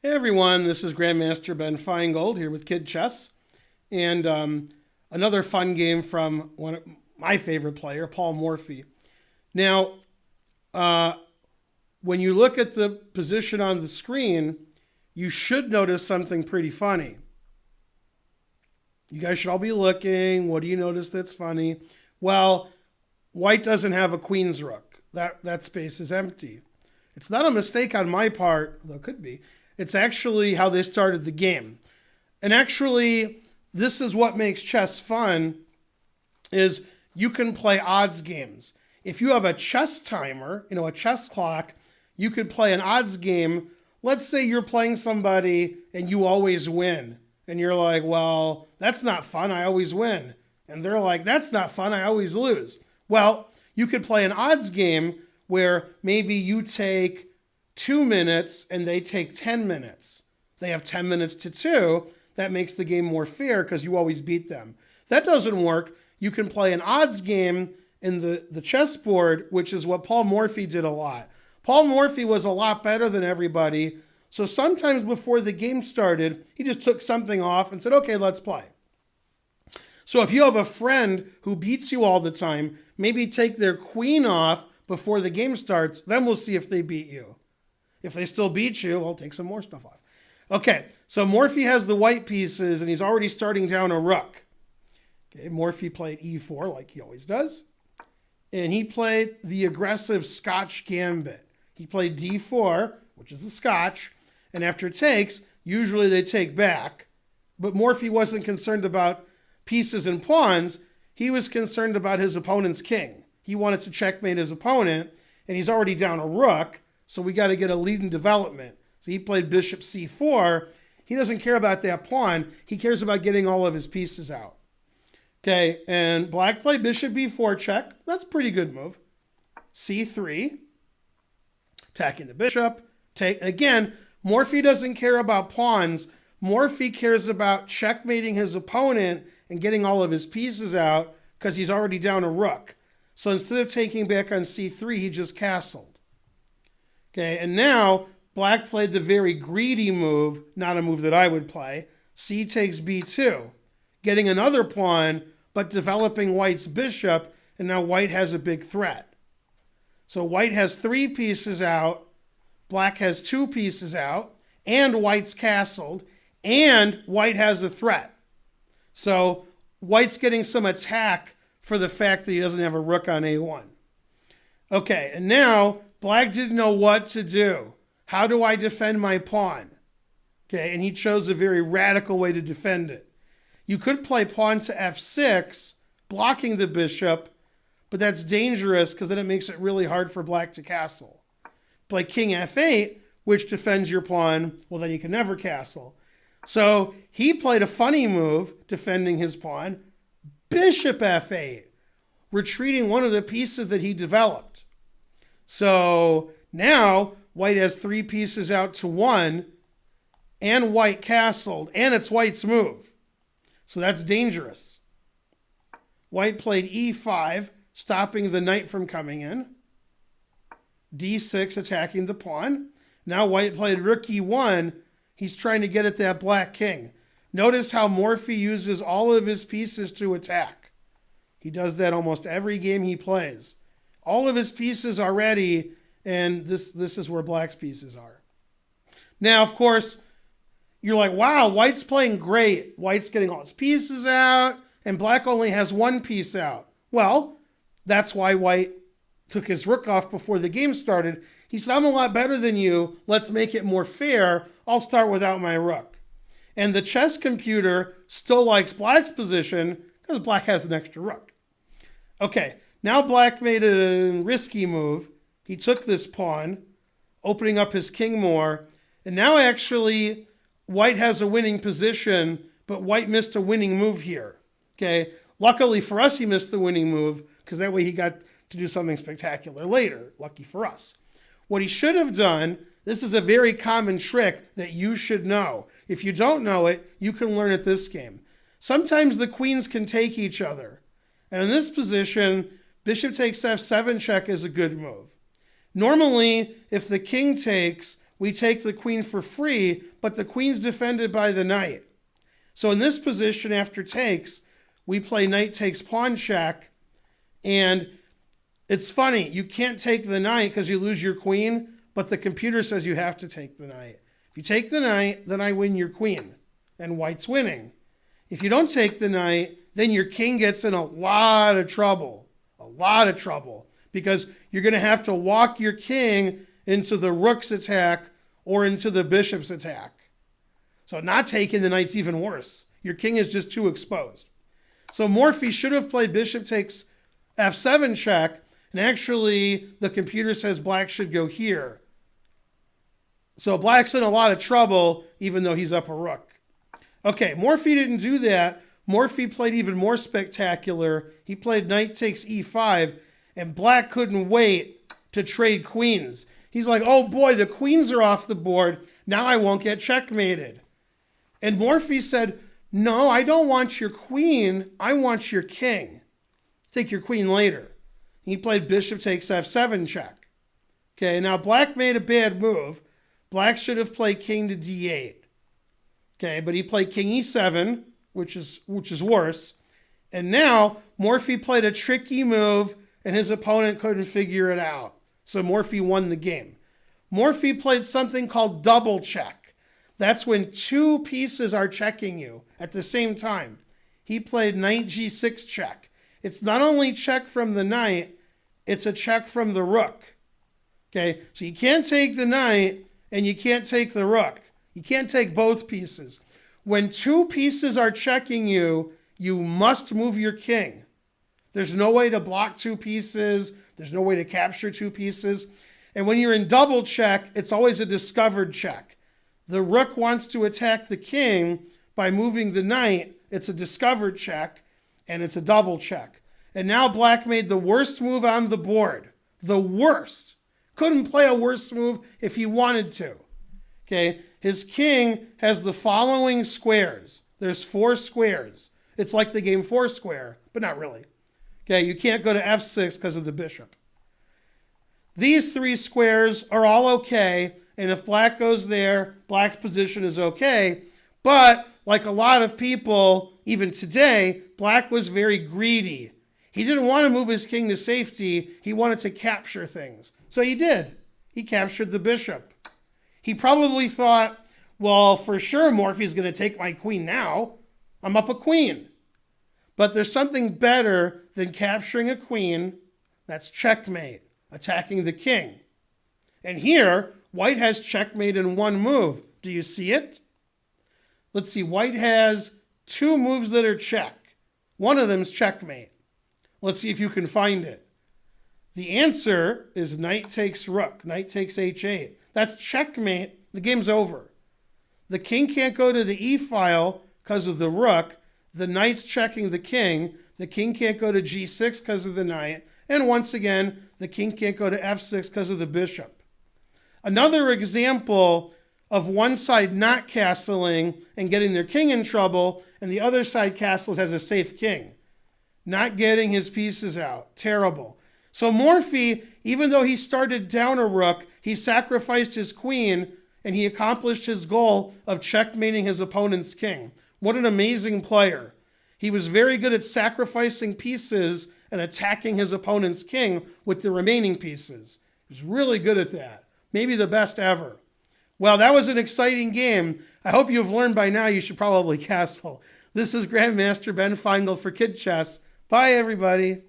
Hey everyone, this is Grandmaster Ben Finegold here with Kid Chess, and another fun game from one of my favorite player, Paul Morphy. Now, when you look at the position on the screen, you should notice something pretty funny. You guys should all be looking. What do you notice that's funny? Well, white doesn't have a queen's rook. That space is empty. It's not a mistake on my part, though it could be. It's actually how they started the game. And actually, this is what makes chess fun, is you can play odds games. If you have a chess timer, a chess clock, you could play an odds game. Let's say you're playing somebody and you always win. And you're like, well, that's not fun, I always win. And they're like, that's not fun, I always lose. Well, you could play an odds game where maybe you take 2 minutes and they take 10 minutes. They have 10 minutes to 2. That makes the game more fair because you always beat them. That doesn't work. You can play an odds game in the chessboard, which is what Paul Morphy did a lot. Paul Morphy was a lot better than everybody. So sometimes before the game started, he just took something off and said, okay, let's play. So if you have a friend who beats you all the time, maybe take their queen off before the game starts, then we'll see if they beat you. If they still beat you, we'll take some more stuff off. Okay, so Morphy has the white pieces, and he's already starting down a rook. Okay, Morphy played e4 like he always does. And he played the aggressive Scotch gambit. He played d4, which is the Scotch, and after takes, usually they take back. But Morphy wasn't concerned about pieces and pawns. He was concerned about his opponent's king. He wanted to checkmate his opponent, and he's already down a rook. So we got to get a lead in development. So he played bishop c4. He doesn't care about that pawn. He cares about getting all of his pieces out. Okay, and black played bishop b4 check. That's a pretty good move. c3. Attacking the bishop. Take. Again, Morphy doesn't care about pawns. Morphy cares about checkmating his opponent and getting all of his pieces out because he's already down a rook. So instead of taking back on c3, he just castled. Okay, and now black played the very greedy move, not a move that I would play. C takes b2, getting another pawn, but developing white's bishop, and now white has a big threat. So white has 3 pieces out, black has 2 pieces out, and white's castled, and white has a threat. So white's getting some attack for the fact that he doesn't have a rook on a1. Okay, and now black didn't know what to do. How do I defend my pawn? Okay, and he chose a very radical way to defend it. You could play pawn to f6, blocking the bishop, but that's dangerous because then it makes it really hard for black to castle. Play king f8, which defends your pawn. Well, then you can never castle. So he played a funny move defending his pawn, bishop f8, retreating one of the pieces that he developed. So now white has 3 pieces out to 1, and white castled, and it's white's move. So that's dangerous. White played e5, stopping the knight from coming in. d6, attacking the pawn. Now white played rook e1. He's trying to get at that black king. Notice how Morphy uses all of his pieces to attack. He does that almost every game he plays. All of his pieces are ready, and this is where black's pieces are. Now, of course, you're like, wow, white's playing great. White's getting all his pieces out, and black only has 1 piece out. Well, that's why white took his rook off before the game started. He said, I'm a lot better than you. Let's make it more fair. I'll start without my rook. And the chess computer still likes black's position because black has an extra rook. Okay. Now black made a risky move. He took this pawn, opening up his king more. And now actually white has a winning position, but white missed a winning move here. Okay. Luckily for us, he missed the winning move because that way he got to do something spectacular later. Lucky for us. What he should have done, this is a very common trick that you should know. If you don't know it, you can learn it this game. Sometimes the queens can take each other. And in this position, bishop takes f7 check is a good move. Normally, if the king takes, we take the queen for free, but the queen's defended by the knight. So in this position, after takes, we play knight takes pawn check. And it's funny, you can't take the knight because you lose your queen, but the computer says you have to take the knight. If you take the knight, then I win your queen, and white's winning. If you don't take the knight, then your king gets in a lot of trouble, because you're going to have to walk your king into the rook's attack or into the bishop's attack. So not taking the knight's even worse. Your king is just too exposed. So Morphy should have played bishop takes f7 check, and actually the computer says black should go here. So black's in a lot of trouble, even though he's up a rook. Okay, Morphy didn't do that. Morphy played even more spectacular. He played knight takes e5, and black couldn't wait to trade queens. He's like, oh boy, the queens are off the board. Now I won't get checkmated. And Morphy said, no, I don't want your queen. I want your king. Take your queen later. He played bishop takes f7 check. Okay, now black made a bad move. Black should have played king to d8. Okay, but he played king e7, which is worse. And now Morphy played a tricky move, and his opponent couldn't figure it out. So Morphy won the game. Morphy played something called double check. That's when two pieces are checking you at the same time. He played knight g6 check. It's not only check from the knight, it's a check from the rook. Okay, so you can't take the knight and you can't take the rook. You can't take both pieces. When two pieces are checking you, you must move your king. There's no way to block two pieces. There's no way to capture two pieces. And when you're in double check, it's always a discovered check. The rook wants to attack the king by moving the knight. It's a discovered check, and it's a double check. And now black made the worst move on the board. The worst. Couldn't play a worse move if he wanted to. Okay, his king has the following squares. There's 4 squares. It's like the game Foursquare, but not really. Okay, you can't go to f6 because of the bishop. These 3 squares are all okay, and if black goes there, black's position is okay. But like a lot of people, even today, black was very greedy. He didn't want to move his king to safety. He wanted to capture things. So he did. He captured the bishop. He probably thought, well, for sure Morphy's going to take my queen now. I'm up a queen. But there's something better than capturing a queen. That's checkmate, attacking the king. And here, white has checkmate in one move. Do you see it? Let's see, white has 2 moves that are check. One of them is checkmate. Let's see if you can find it. The answer is knight takes rook, knight takes h8. That's checkmate. The game's over. The king can't go to the e file because of the rook. The knight's checking the king. The king can't go to g6 because of the knight. And once again, the king can't go to f6 because of the bishop. Another example of one side not castling and getting their king in trouble, and the other side castles as a safe king. Not getting his pieces out. Terrible. So Morphy, even though he started down a rook, he sacrificed his queen, and he accomplished his goal of checkmating his opponent's king. What an amazing player. He was very good at sacrificing pieces and attacking his opponent's king with the remaining pieces. He was really good at that. Maybe the best ever. Well, that was an exciting game. I hope you've learned by now you should probably castle. This is Grandmaster Ben Finegold for Kid Chess. Bye, everybody.